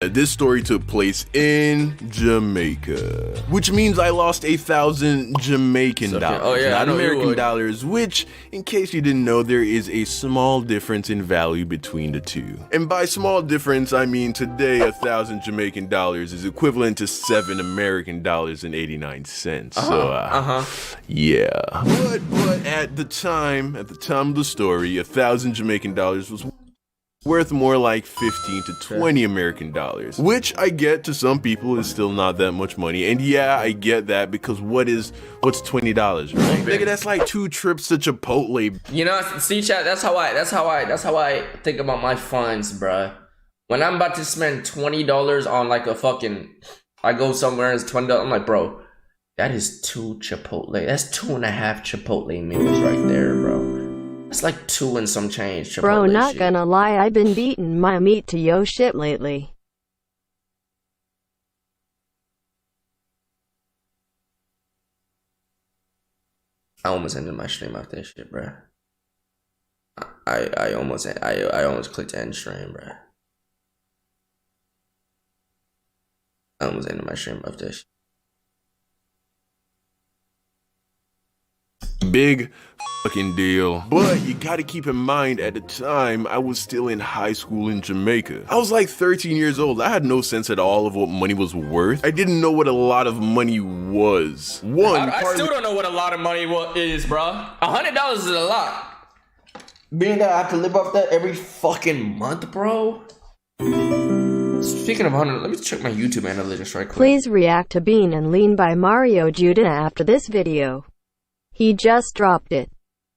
This story took place in Jamaica, which means I lost 1,000 Jamaican dollars, not American dollars, which, in case you didn't know, there is a small difference in value between the two. And by small difference, I mean today 1,000 Jamaican dollars is equivalent to 7 American dollars and 89 cents. Yeah. But at the time of the story, 1,000 Jamaican dollars was worth more like 15 to 20 American dollars, which I get to some people is still not that much money. And yeah, I get that because what's $20, right? Nigga, that's like 2 trips to Chipotle. You know, see chat, that's how I think about my funds, bruh. When I'm about to spend $20 on like a fucking, I go somewhere and it's $20, I'm like, bro, that is 2 Chipotle. That's 2.5 Chipotle meals right there, bro. It's like 2 and some change. Chipotle bro, not shit. gonna lie, I've been beating my meat to yo shit lately. I almost ended my stream after this shit, bro. I almost clicked end stream, bro. I almost ended my stream after this. Big fucking deal. But you gotta keep in mind, at the time, I was still in high school in Jamaica. I was like 13 years old. I had no sense at all of what money was worth. I didn't know what a lot of money was. I still don't know what a lot of money is, bro. $100 is a lot. Being that I have to live off that every fucking month, bro. Speaking of 100, let me check my YouTube analytics right quick. Please react to Bean and Lean by Mario Judah after this video. He just dropped it.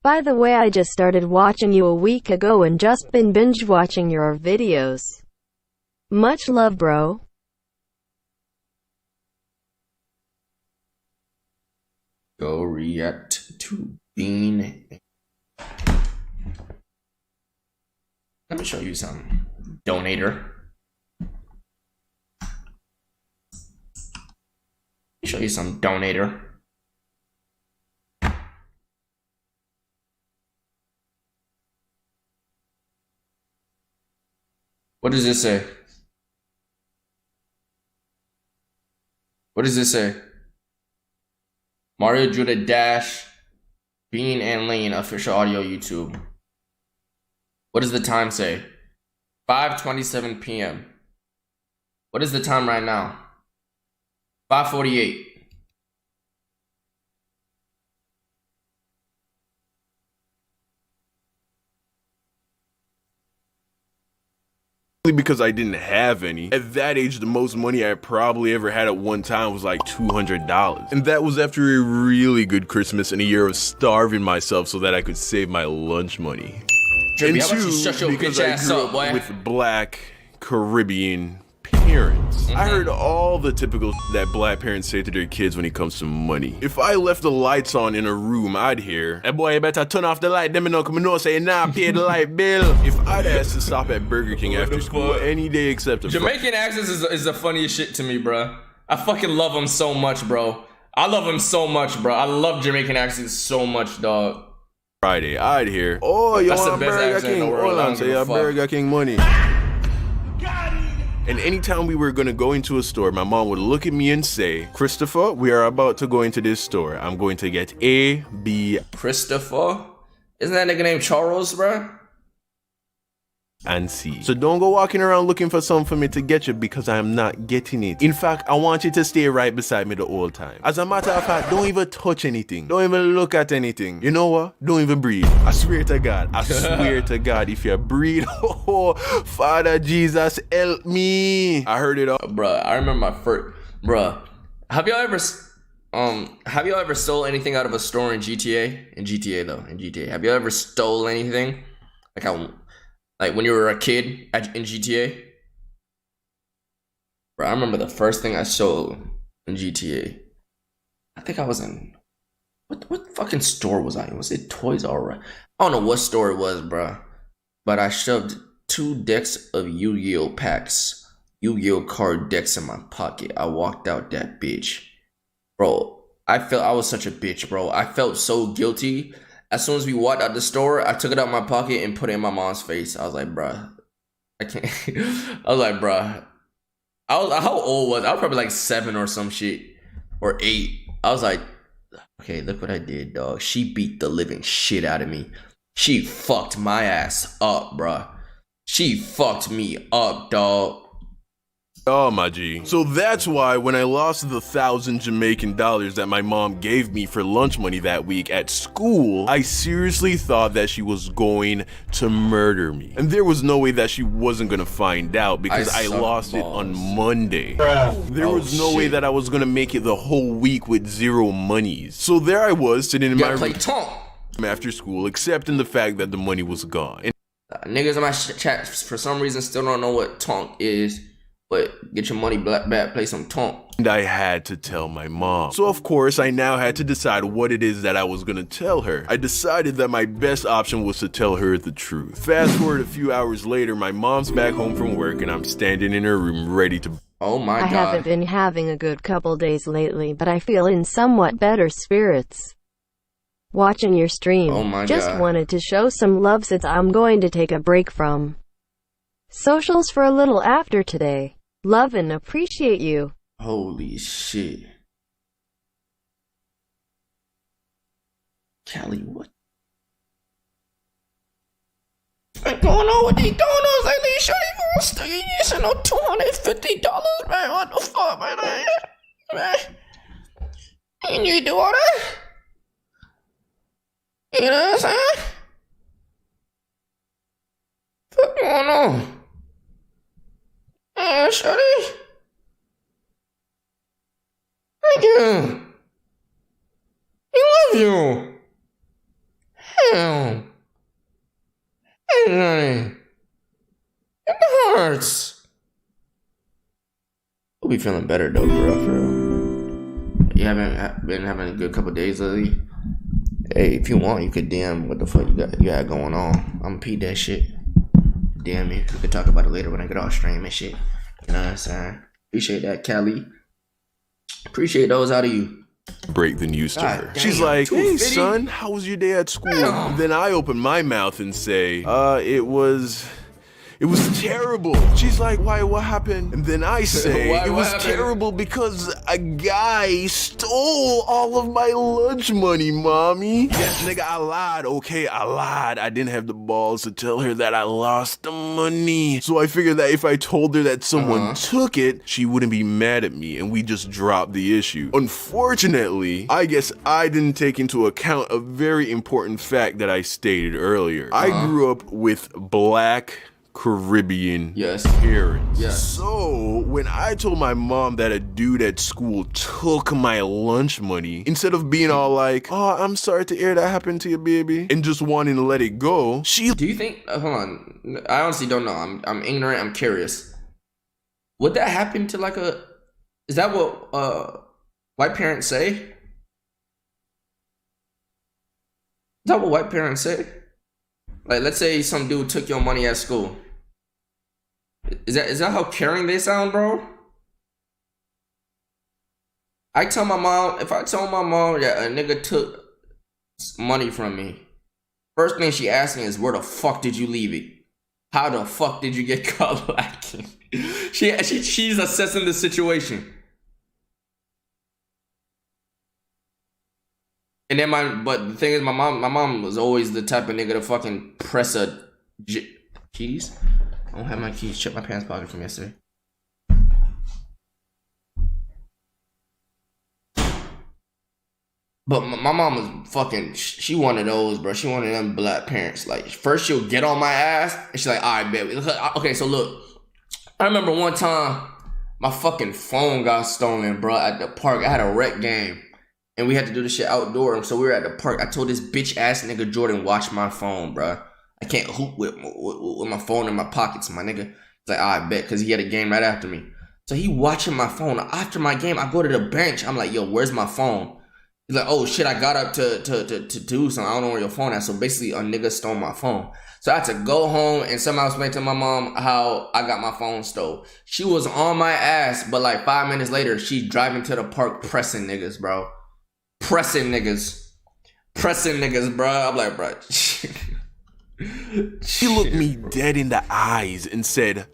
By the way, I just started watching you a week ago and just been binge watching your videos. Much love, bro. Go react to Bean. Let me show you some donator. Let me show you some donator. What does this say? What does this say? Mario Judah Dash Bean and Lane official audio YouTube. What does the time say? 5:27 p.m. What is the time right now? 5:48. Because I didn't have any. At that age, the most money I probably ever had at one time was like $200. And that was after a really good Christmas and a year of starving myself so that I could save my lunch money. Jimmy, how about you shut your because bitch I ass grew up, boy? with Black Caribbean parents. I heard all the typical that Black parents say to their kids when it comes to money. If I left the lights on in a room, I'd hear, "Hey boy, you better turn off the light, them no come no say nah, pay the light bill." If I'd asked to stop at Burger King after school any day except a Jamaican accents is the funniest shit to me, bro. I fucking love them so much, bro. I love them so much, bro. I love Jamaican accents so much, dog. Friday, I'd hear, "Oh, you want Burger King? Hold on, say you Burger King money." And anytime we were gonna go into a store, my mom would look at me and say, "Christopher, we are about to go into this store. I'm going to get A, B, Christopher? Isn't that nigga named Charles, bro? and C. So don't go walking around looking for something for me to get you because I am not getting it. In fact, I want you to stay right beside me the whole time. As a matter of fact, don't even touch anything. Don't even look at anything. You know what? Don't even breathe. I swear to God. I swear to God, if you breathe, oh, Father Jesus, help me." I heard it all. Bruh, I remember my first... Bruh, have y'all ever stole anything out of a store in GTA? In GTA. Have you ever stole anything? Like when you were a kid in GTA? Bro, I remember the first thing I stole in GTA. I think I was in... What fucking store was I in? Was it Toys R Us? I don't know what store it was, bro. But I shoved 2 decks of Yu-Gi-Oh packs. Yu-Gi-Oh card decks in my pocket. I walked out that bitch. Bro, I was such a bitch, bro. I felt so guilty. As soon as we walked out the store, I took it out of my pocket and put it in my mom's face. I was like, bruh, I can't. I was like, bruh, how old was I? I was probably like 7 or some shit, or 8. I was like, okay, look what I did, dog. She beat the living shit out of me. She fucked my ass up, bruh. She fucked me up, dog. Oh, my G. So that's why when I lost the 1,000 Jamaican dollars that my mom gave me for lunch money that week at school, I seriously thought that she was going to murder me. And there was no way that she wasn't gonna find out because I lost it on Monday. There was no way that I was gonna make it the whole week with 0 monies. So there I was sitting in my room after school, accepting the fact that the money was gone. And niggas in my chat for some reason still don't know what tonk is. But get your money back, play some tonk. And I had to tell my mom. So of course, I now had to decide what it is that I was gonna tell her. I decided that my best option was to tell her the truth. Fast forward a few hours later, my mom's back home from work and I'm standing in her room ready to... Oh my God. I haven't been having a good couple days lately, but I feel in somewhat better spirits. Watching your stream. Oh my Just God. wanted to show some love since I'm going to take a break from socials for a little after today. Love and appreciate you. Holy shit. Callie, what? What's going on with these donuts lately? Sure, you gonna stay using no $250, man? What the fuck, man? Man, you need to do all that? You know what I'm saying? What's going on? Yeah, shorty. Thank you. I love you. Hell. Hey, honey. It hurts. We'll be feeling better though, for real. You haven't been having a good couple days lately? Hey, if you want, you could DM what the fuck you got going on. I'm pee that shit. DM me. We could talk about it later when I get off stream and shit. You know what I'm saying? Appreciate that, Callie. Appreciate those out of you. Break the news to her. She's like, hey son, how was your day at school? And then I open my mouth and say, it was terrible. She's like, why, what happened? And then I say, it was terrible because a guy stole all of my lunch money, mommy. Yes, nigga, I lied, okay, I lied. I didn't have the balls to tell her that I lost the money. So I figured that if I told her that someone took it, she wouldn't be mad at me and we just dropped the issue. Unfortunately, I guess I didn't take into account a very important fact that I stated earlier. I grew up with Black Caribbean parents. Yes. So when I told my mom that a dude at school took my lunch money, instead of being all like, oh, I'm sorry to hear that happened to you, baby, and just wanting to let it go, she... Do you think, hold on, I honestly don't know, I'm ignorant, I'm curious. Would that happen to like a, is that what white parents say? Is that what white parents say? Like, let's say some dude took your money at school. Is that how caring they sound, bro? If I tell my mom that a nigga took money from me, first thing she asked me is, where the fuck did you leave it? How the fuck did you get caught lacking? She's assessing the situation. And then but the thing is, my mom was always the type of nigga to fucking press keys. I don't have my keys. Check my pants pocket from yesterday. But my mom was fucking, she one of those, bro. She one of them black parents. Like, first she'll get on my ass, and she's like, all right, baby. Okay, so look. I remember one time, my fucking phone got stolen, bro, at the park. I had a rec game. And we had to do this shit outdoor. And so we were at the park. I told this bitch ass nigga Jordan, watch my phone, bro. I can't hoop with my phone in my pockets, my nigga. He's like, I bet, because he had a game right after me. So he watching my phone. After my game, I go to the bench. I'm like, yo, where's my phone? He's like, oh shit, I got up to do something. I don't know where your phone is. So basically, a nigga stole my phone. So I had to go home and somehow explain to my mom how I got my phone stole. She was on my ass, but like 5 minutes later, she's driving to the park pressing niggas, bro. Pressing niggas, bro. I'm like, bro. She looked me dead in the eyes and said,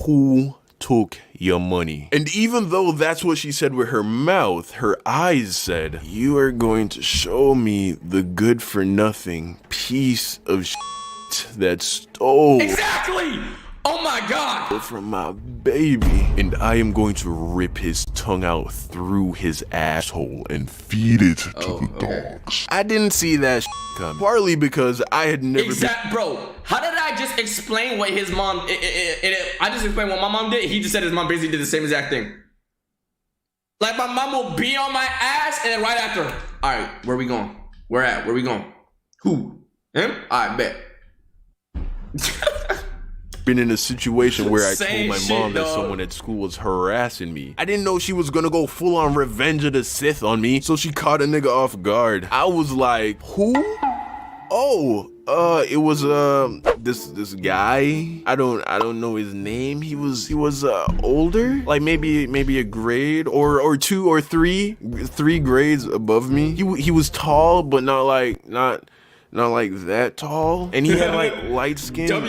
who took your money. And even though that's what she said with her mouth, her eyes said, you are going to show me the good for nothing piece of shit that stole. Exactly! Oh my God! From my baby. And I am going to rip his tongue out through his asshole and feed it to the dogs. I didn't see that coming. Partly because I had never Bro, how did I just explain what his mom... I just explained what my mom did. He just said his mom basically did the same exact thing. Like, my mom will be on my ass and then right after, all right, where we going? Where at? Where we going? Who? Him? All right, bet. Been in a situation where I told my mom that someone at school was harassing me. I didn't know she was gonna go full on Revenge of the Sith on me, so she caught a nigga off guard. I was like, who? Oh, it was this guy. I don't know his name. He was older, like maybe a grade or two or three grades above me. He was tall, but not like that tall, and he had like light skin, but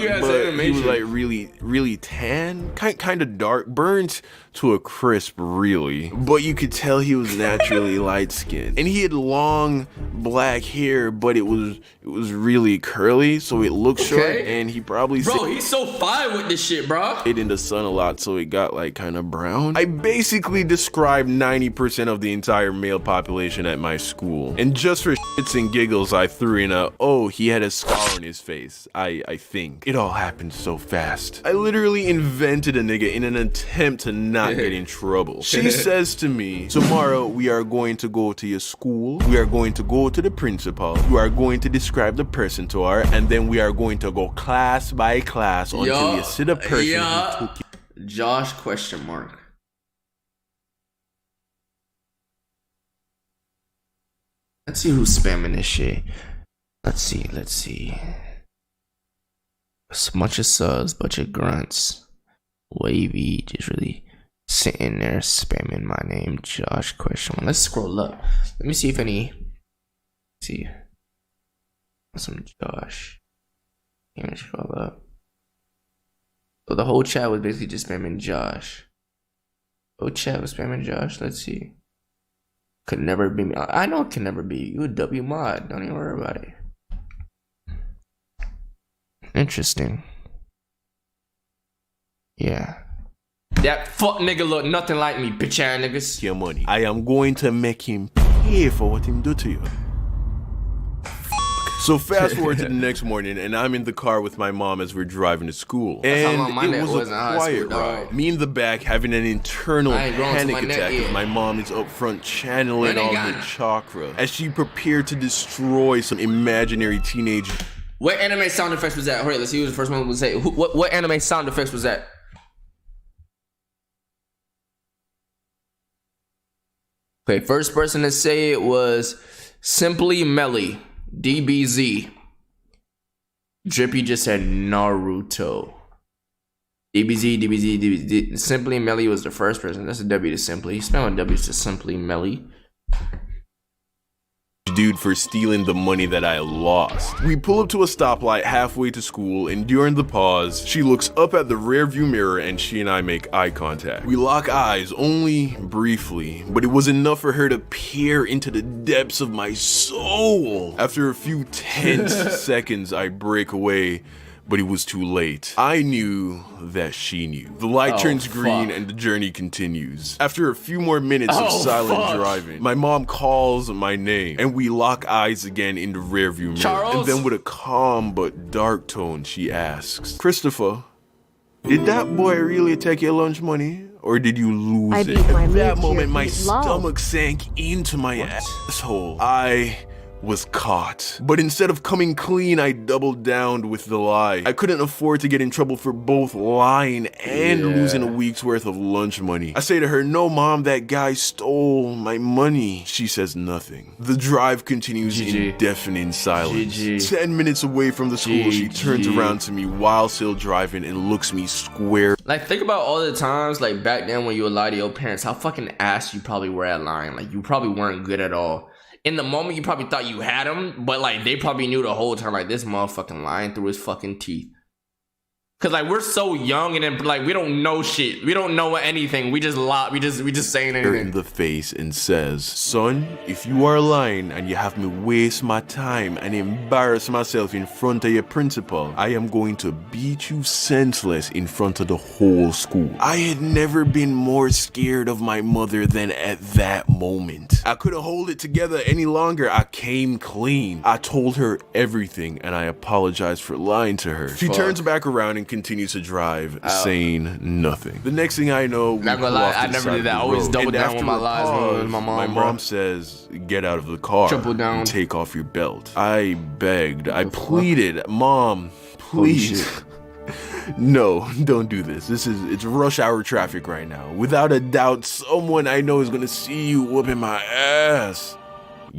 he was like really tan, kind of dark, burnt to a crisp, really. But you could tell he was naturally light skinned, and he had long black hair, but it was really curly, so it looked short. And he probably he's so fine with this shit, bro. It in the sun a lot, so it got like kind of brown. I basically described 90% of the entire male population at my school, and just for shits and giggles, I threw in oh, he had a scar on his face. I think it all happened so fast. I literally invented a nigga in an attempt to not get in trouble. She says to me, tomorrow we are going to go to your school. We are going to go to the principal. You are going to describe the person to her, and then we are going to go class by class until you see the person who took it. Josh question mark. Let's see who's spamming this shit. Let's see. A bunch of subs, bunch of grunts. Wavy, just really sitting there spamming my name, Josh question mark. Let's scroll up. Let me see if any. See. Some Josh. Let me scroll up. So the whole chat was basically just spamming Josh. Whole chat was spamming Josh. Let's see. Could never be me. I know it can never be. You a W mod. Don't even worry about it. Interesting. Yeah. That fuck nigga look nothing like me, bitch ass niggas. Your money. I am going to make him pay for what him do to you. So fast forward to the next morning, and I'm in the car with my mom as we're driving to school. And it was a quiet ride. Me in the back having an internal panic attack as my mom is up front channeling all the chakra as she prepared to destroy some imaginary teenage. What anime sound effects was that? Alright, let's see who's the first one to say. What anime sound effects was that? Okay, first person to say it was Simply Melly, DBZ. Drippy just said Naruto. DBZ. Simply Melly was the first person. That's a W to Simply. Spelling W's to Simply Melly. Dude for stealing the money that I lost. We pull up to a stoplight halfway to school, and during the pause, she looks up at the rear view mirror and she and I make eye contact. We lock eyes only briefly, but it was enough for her to peer into the depths of my soul. After a few tense seconds, I break away, but it was too late. I knew that she knew. The light turns green and the journey continues. After a few more minutes of silent driving, my mom calls my name and we lock eyes again in the rearview mirror. And then with a calm but dark tone, she asks, Christopher, did that boy really take your lunch money? Or did you lose it? At that moment, my stomach sank into my asshole. I was caught. But instead of coming clean, I doubled down with the lie. I couldn't afford to get in trouble for both lying and losing a week's worth of lunch money. I say to her, no mom, that guy stole my money. She says nothing. The drive continues in deafening silence. 10 minutes away from the school, she turns around to me while still driving and looks me square. Like, think about all the times, like, back then when you would lie to your parents, how fucking ass you probably were at lying. Like, you probably weren't good at all. In the moment, you probably thought you had him, but like they probably knew the whole time, like this motherfucking lying through his fucking teeth. Cause like we're so young and then like we don't know shit. We don't know anything. We just lie. We just saying anything. In the face and says, "Son, if you are lying and you have me waste my time and embarrass myself in front of your principal, I am going to beat you senseless in front of the whole school." I had never been more scared of my mother than at that moment. I couldn't hold it together any longer. I came clean. I told her everything and I apologized for lying to her. She turns back around and continues to drive, saying nothing. The next thing I know, we pull off to the side of the road. I always double down with my lies. My mom says, "Get out of the car. Triple down. And take off your belt." I begged. I pleaded, "Mom, please." No, don't do this. It's rush hour traffic right now. Without a doubt, someone I know is gonna see you whooping my ass.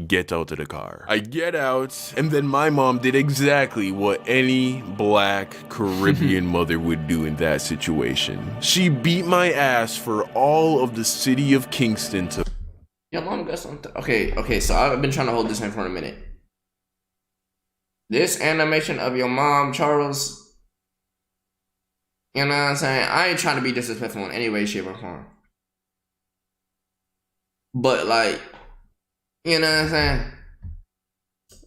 Get out of the car. I get out, and then my mom did exactly what any black Caribbean mother would do in that situation. She beat my ass for all of the city of Kingston to... Your mom got something. Okay, so I've been trying to hold this in for a minute. This animation of your mom, Charles, you know what I'm saying? I ain't trying to be disrespectful in any way, shape, or form. But like, you know what I'm saying?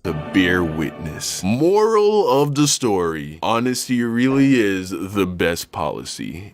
To bear witness. Moral of the story: honesty really is the best policy.